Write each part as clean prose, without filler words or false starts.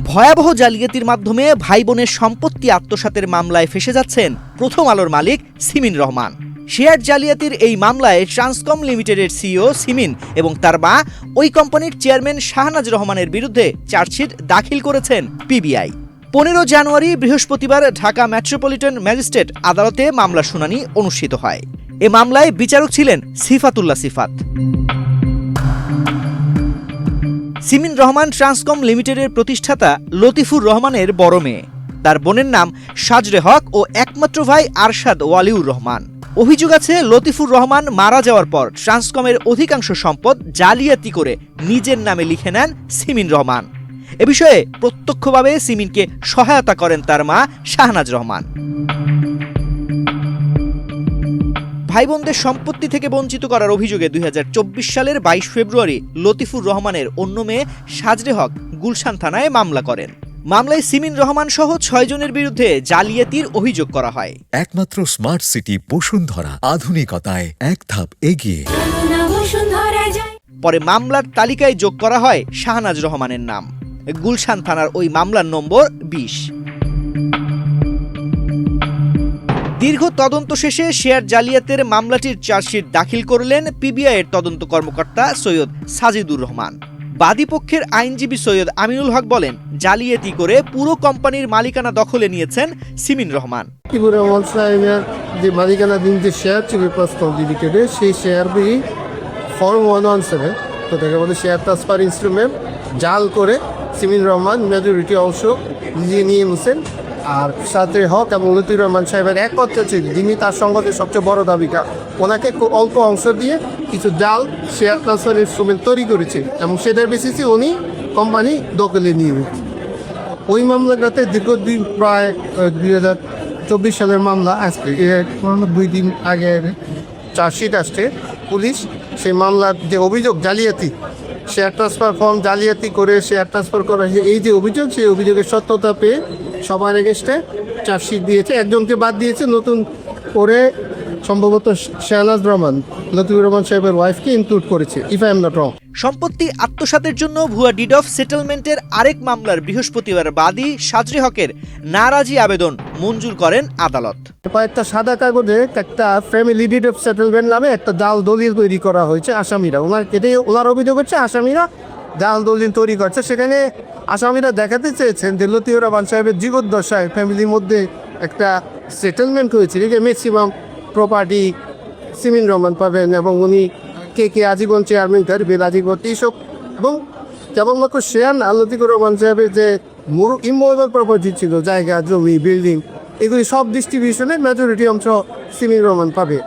ভয়াবহ জালিয়াতির মাধ্যমে ভাই বোনের সম্পত্তি আত্মসাতের মামলায় ফেসে যাচ্ছেন প্রথম আলোর মালিক সিমিন রহমান। শেয়ার জালিয়াতির এই মামলায় ট্রান্সকম লিমিটেডের সিইও সিমিন এবং তার মা ওই কোম্পানির চেয়ারম্যান শাহনাজ রহমানের বিরুদ্ধে চার্জশিট দাখিল করেছেন পিবিআই। 15 জানুয়ারি বৃহস্পতিবার ঢাকা মেট্রোপলিটন ম্যাজিস্ট্রেট আদালতে মামলা শুনানি অনুষ্ঠিত হয়। এ মামলায় বিচারক ছিলেন সিফাতুল্লাহ সিফাত। সিমিন রহমান ট্রান্সকম লিমিটেডের প্রতিষ্ঠাতা লতিফুর রহমানের বড় মেয়ে। তার বোনের নাম সাজরে হক ও একমাত্র ভাই আরশাদ ওয়ালিউর রহমান। অভিযোগ আছে লতিফুর রহমান মারা যাওয়ার পর ট্রান্সকমের অধিকাংশ সম্পদ জালিয়াতি করে নিজের নামে লিখে নেন সিমিন রহমান। এ বিষয়ে প্রত্যক্ষভাবে সিমিনকে সহায়তা করেন তার মা শাহনাজ রহমান। ভাই বোনদের সম্পত্তি থেকে বঞ্চিত করার অভিযোগে 2024 সালের 22 ফেব্রুয়ারি লতিফুর রহমানের অন্য মেয়ে সাজরে হক গুলশান থানায় মামলা করেন। মামলায় সিমিন রহমান সহ 6 জনের বিরুদ্ধে জালিয়াতির অভিযোগ করা হয়। একমাত্র স্মার্ট সিটি বসুন্ধরা, আধুনিকতায় এক ধাপ এগিয়ে। পরে মামলার তালিকায় যোগ করা হয় শাহনাজ রহমানের নাম। গুলশান থানার ওই মামলার নম্বর 20। দীর্ঘ তদন্ত শেষে শেয়ার জালিয়াতের মামলাটির চার্জশিট দাখিল করলেন পিবিআইয়ের তদন্ত কর্মকর্তা সৈয়দ সাজিদুর রহমান। বাদীপক্ষের আইনজীবী সৈয়দ আমিনুল হক বলেন, জালিয়াতি করে পুরো কোম্পানির মালিকানা দখলে নিয়েছেন সিমিন রহমান। যে মালিকানাধীন যে শেয়ার ছিল লিমিটেডে, সেই শেয়ার ফর্ম 117 তো তাকে বলে শেয়ার ট্রান্সফার ইনস্ট্রুমেন্ট জাল করে সিমিন রহমান মেজরিটি অংশ নিজে নিয়ে নিয়েছেন। আর সাথে হক এবং লতিফুর রহমান সাহেবের একমাত্র ছিল যিনি তার সংগঠনের সবচেয়ে বড় দাবিকা, ওনাকে খুব অল্প অংশ দিয়ে কিছু জাল শেয়ার ট্রান্সফার ইনস্ট্রুমেন্ট তৈরি করেছে এবং সেটার বেসিসে উনি কোম্পানি দখলে নিয়ে গেছে। ওই মামলাটাতে দীর্ঘদিন প্রায় 2024 সালের মামলা। আজকে 2 দিন আগে চার্জশিট আসছে পুলিশ। সেই মামলার যে অভিযোগ জালিয়াতি, শেয়ার ট্রান্সফার ফর্ম জালিয়াতি করে শেয়ার ট্রান্সফার করা, এই যে অভিযোগ, সেই অভিযোগের সত্যতা পেয়ে সবার এগেস্টে চার্জশিট দিয়েছে। একজনকে বাদ দিয়েছে, নতুন করে সম্ভবত শাহনাজ রহমান, লতিফুর রহমান সাহেবের ওয়াইফকে ইনক্লুড করেছে, if I am not wrong. সম্পত্তি আত্মসাতের জন্য ভুয়া ডিড অফ সেটেলমেন্টের আরেক মামলার বৃহস্পতিবার বাদী সাজরে হকের নারাজি আবেদন মঞ্জুর করেন আদালত। একটা সাদা কাগজে একটা ফ্যামিলি ডিড অফ সেটেলমেন্ট নামে একটা জাল দলিল তৈরি করা হয়েছে আসামিরা। ওনার অভিযোগ হচ্ছে আসামিরা জাল দলিল তৈরি করছে। সেখানে আসামিরা দেখাতে চেয়েছেন যে লতিফুর রহমান সাহেবের জীবদ্দশায় ফ্যামিলির মধ্যে একটা সেটেলমেন্ট হয়েছে, ম্যাক্সিমাম প্রপার্টি সিমিন রহমান পাবেন এবং উনি কে আজীবন চেয়ারম্যান থাকবে আজীবন এইসব, এবং কেবলমাত্র শেয়ার না, লতিফুর রহমান সাহেবের যে ইমুভেবল প্রপার্টি ছিল, জায়গা জমি বিল্ডিং, এগুলি সব ডিস্ট্রিবিউশনের মেজরিটি অংশ সিমিন রহমান পাবে।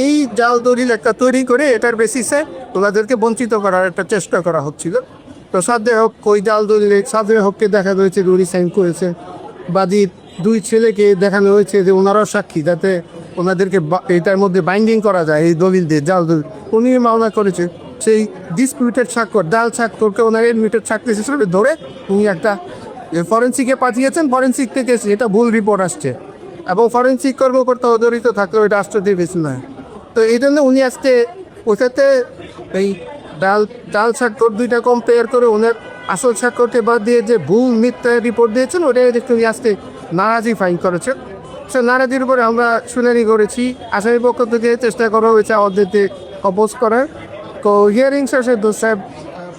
এই জাল দলিল একটা তৈরি করে এটার বেসিসে ওনাদেরকে বঞ্চিত করার একটা চেষ্টা করা হচ্ছিল। তো সাজরে হক ওই জাল দলিলে সাজরে হককে দেখা হয়েছে উনি সাইন করেছে, বাদীর 2 ছেলেকে দেখানো হয়েছে যে ওনারাও সাক্ষী, যাতে ওনাদেরকে এটার মধ্যে বাইন্ডিং করা যায় এই দলিল দিয়ে, জাল দলিল উনি মামলা করেছে। সেই ডিসপিউটেড স্বাক্ষর, জাল স্বাক্ষরকে ওনার এডমিটেড স্বাক্ষর হিসেবে ধরে উনি একটা ফরেন্সিকে পাঠিয়েছেন। ফরেন্সিক থেকে এটা ভুল রিপোর্ট আসছে এবং ফরেন্সিক কর্মকর্তা জড়িত থাকলেও এটা রাষ্ট্রদ্রোহী বেশি নয়। তো এই জন্য উনি আজকে ওটাতে এই জাল স্বাক্ষর 2টা কম্পেয়ার করে ওনার আসল স্বাক্ষরকে বাদ দিয়ে যে ভুল মিথ্যা রিপোর্ট দিয়েছেন, ওটাই দেখতে উনি আজকে নারাজি ফাইন করেছেন। সে নারাজির উপরে আমরা শুনানি করেছি। আসামি পক্ষ থেকে চেষ্টা করা হয়েছে আমাদেরকে অপোজ করার। তো হিয়ারিং শেষে সাহেব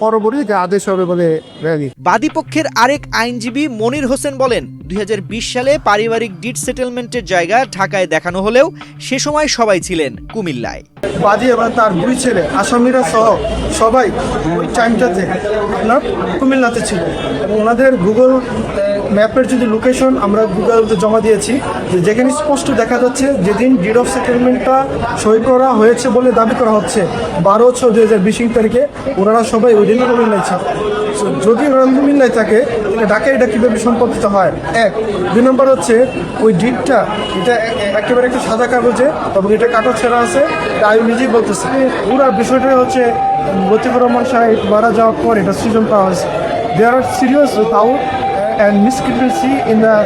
পরবর্তীতে আদেশ হবে বলে র্যালি। বাদীপক্ষের আরেক আইনজীবী মনির হোসেন বলেন, 2020 সালে পারিবারিক ডিড সেটেলমেন্টের জায়গা ঢাকায় দেখানো হলেও সে সময় সবাই ছিলেন কুমিল্লায়। বাদী এবং তার 2 ছেলে আসামিরা সহ সবাই ওই টাইমটাতে আপনার কুমিল্লাতে ছিল এবং ওনাদের গুগল ম্যাপের যদি লোকেশন আমরা গুগলতে জমা দিয়েছি, যেখানে স্পষ্ট দেখা যাচ্ছে যেদিন ডিড অফ সেটেলমেন্টটা সই করা হয়েছে বলে দাবি করা হচ্ছে 12/6/2020 তারিখে, ওনারা সবাই ওই দিনই কুমিল্লায় ছিল। যদি ওরা কুমিল্লায় থাকে তাহলে ঢাকায় এটা কীভাবে সম্পর্কিত হয়? 1 2 নম্বর হচ্ছে ওই ডিডটা এটা একেবারে একটা সাদা কাগজে এবং এটা কাগজ ছেঁড়া আছে, তাই নিজেই বলতেছে। পুরো বিষয়টা হচ্ছে লতিফুর রহমান সাহেব মারা যাওয়ার পর এটা সৃজন পাওয়া হয়েছে। There are serious doubt and discrepancy in the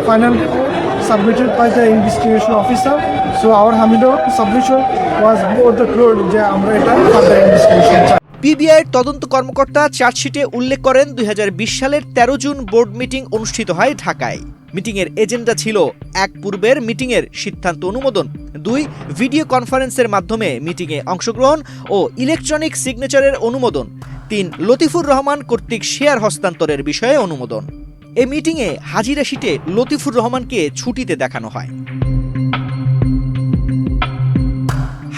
final report submitted by the investigation officer. So our Hamido submission was before the court যে আমরা এটা further investigation পিবিআইয়ের তদন্ত কর্মকর্তা চার্জশিটে উল্লেখ করেন 2020 সালের 13 জুন বোর্ড মিটিং অনুষ্ঠিত হয় ঢাকায়। মিটিংয়ের এজেন্ডা ছিল 1 পূর্বের মিটিংয়ের সিদ্ধান্ত অনুমোদন, 2 ভিডিও কনফারেন্সের মাধ্যমে মিটিংয়ে অংশগ্রহণ ও ইলেকট্রনিক সিগনেচারের অনুমোদন, 3 লতিফুর রহমান কর্তৃক শেয়ার হস্তান্তরের বিষয়ে অনুমোদন। এই মিটিংয়ে হাজিরা শিটে লতিফুর রহমানকে ছুটিতে দেখানো হয়।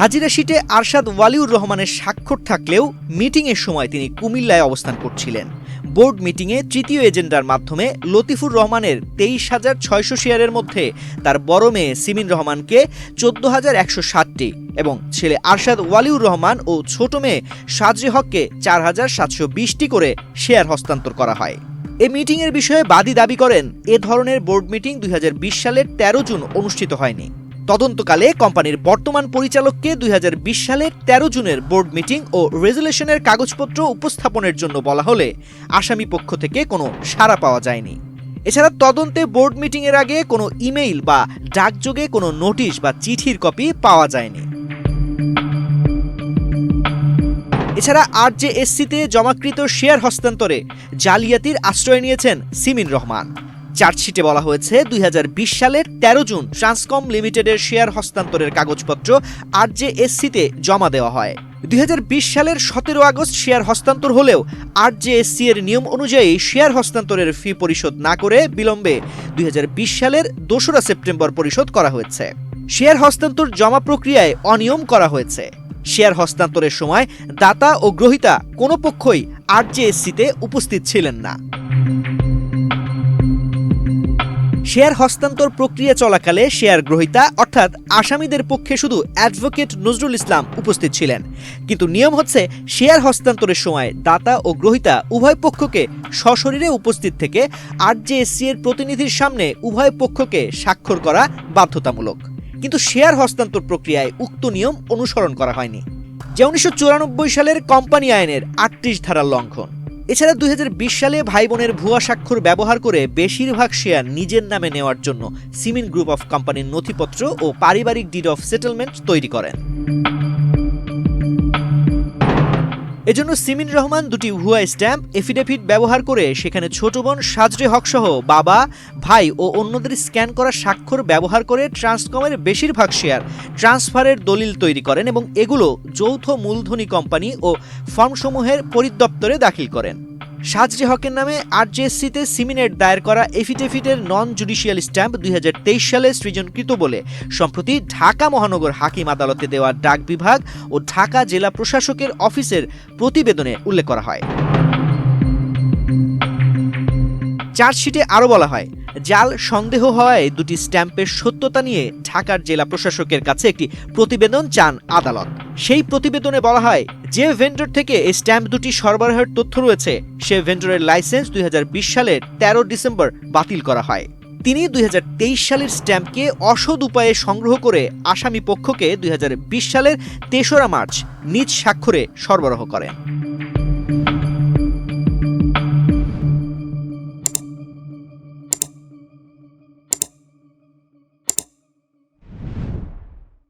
হাজিরা শিটে আরশাদ ওয়ালিউর রহমানের স্বাক্ষর থাকলেও মিটিংয়ের সময় তিনি কুমিল্লায় অবস্থান করছিলেন। বোর্ড মিটিংয়ে তৃতীয় এজেন্ডার মাধ্যমে লতিফুর রহমানের 23,600 শেয়ারের মধ্যে তার বড় মেয়ে সিমিন রহমানকে 14,160টি এবং ছেলে আরশাদ ওয়ালিউর রহমান ও ছোট মেয়ে সাজরে হককে 4,720টি করে শেয়ার হস্তান্তর করা হয়। এই মিটিংয়ের বিষয়ে বাদী দাবি করেন, এ ধরনের বোর্ড মিটিং 2020 সালের 13 জুন অনুষ্ঠিত হয়নি। তদন্তকালে কোম্পানির বর্তমান পরিচালককে 2020 সালের 13 জুনের বোর্ড মিটিং ও রেজুলেশনের কাগজপত্র উপস্থাপনের জন্য বলা হলে আসামি পক্ষ থেকে কোনো সাড়া পাওয়া যায়নি। এছাড়া তদন্তে বোর্ড মিটিংয়ের আগে কোনো ইমেইল বা ডাকযোগে কোনো নোটিশ বা চিঠির কপি পাওয়া যায়নি। এছাড়া আরজেএসসিতে জমাকৃত শেয়ার হস্তান্তরে জালিয়াতির আশ্রয় নিয়েছেন সিমিন রহমান। চার্জশিটে বলা হয়েছে 2020 সালের 13 জুন ট্রান্সকম লিমিটেডের শেয়ার হস্তান্তরের কাগজপত্র আরজেএসসিতে জমা দেওয়া হয়। 2020 সালের 17 আগস্ট শেয়ার হস্তান্তর হলেও আরজেএসসি এর নিয়ম অনুযায়ী শেয়ার হস্তান্তরের ফি পরিশোধ না করে বিলম্বে 2020 সালের 2রা সেপ্টেম্বর পরিশোধ করা হয়েছে। শেয়ার হস্তান্তর জমা প্রক্রিয়ায় অনিয়ম করা হয়েছে। শেয়ার হস্তান্তরের সময় দাতা ও গ্রহীতা কোনো পক্ষই আরজেএসসিতে উপস্থিত ছিলেন না। শেয়ার হস্তান্তর প্রক্রিয়া চলাকালে শেয়ার গ্রহীতা অর্থাৎ আসামিদের পক্ষে শুধু অ্যাডভোকেট নজরুল ইসলাম উপস্থিত ছিলেন, কিন্তু নিয়ম হচ্ছে শেয়ার হস্তান্তরের সময় দাতা ও গ্রহীতা উভয় পক্ষকে সশরীরে উপস্থিত থেকে আরজেএসসি এর প্রতিনিধির সামনে উভয় পক্ষকে স্বাক্ষর করা বাধ্যতামূলক। কিন্তু শেয়ার হস্তান্তর প্রক্রিয়ায় উক্ত নিয়ম অনুসরণ করা হয়নি, যা 1994 সালের কোম্পানি আইনের 38 ধারার লঙ্ঘন। এছাড়া 2020 সালে ভাই বোনের ভুয়া স্বাক্ষর ব্যবহার করে বেশিরভাগ শেয়ার নিজের নামে নেওয়ার জন্য সিমিন গ্রুপ অফ কোম্পানির নথিপত্র ও পারিবারিক ডিড অফ সেটেলমেন্ট তৈরি করেন। এজন্য সিমিন রহমান দুটি ভুয়া স্ট্যাম্প এফিডেভিট ব্যবহার করে সেখানে ছোট বোন সাজরে হক সহ বাবা, ভাই ও অন্যদের স্ক্যান করা স্বাক্ষর ব্যবহার করে ট্রান্সকমের বেশিরভাগ শেয়ার ট্রান্সফারের দলিল তৈরি করেন এবং এগুলো যৌথ মূলধনী কোম্পানি ও ফার্মসমূহের পরিদপ্তরে দাখিল করেন। সাজরে হকের নামে আরজেএসসিতে সিমিনের দায়ের করা এফিডেভিটের নন জুডিশিয়াল স্ট্যাম্প 2023 সালে সৃজনকৃত বলে সম্প্রতি ঢাকা মহানগর হাকিম আদালতে দেওয়া ডাক বিভাগ ও ঢাকা জেলা প্রশাসকের অফিসের প্রতিবেদনে উল্লেখ করা হয়। চার্জশিটে আরও বলা হয়, জাল সন্দেহ হওয়ায় দুটি স্ট্যাম্পের সত্যতা নিয়ে ঢাকার জেলা প্রশাসকের কাছে একটি প্রতিবেদন চান আদালত। সেই প্রতিবেদনে বলা হয়, যে ভেন্ডর থেকে এই স্ট্যাম্প দুটি সরবরাহের তথ্য রয়েছে সে ভেন্ডরের লাইসেন্স 2020 সালের 13 ডিসেম্বর বাতিল করা হয়। তিনি 2023 সালের স্ট্যাম্পকে অসৎ উপায়ে সংগ্রহ করে আসামি পক্ষকে 2020 সালের 3রা মার্চ নিজ স্বাক্ষরে সরবরাহ করেন।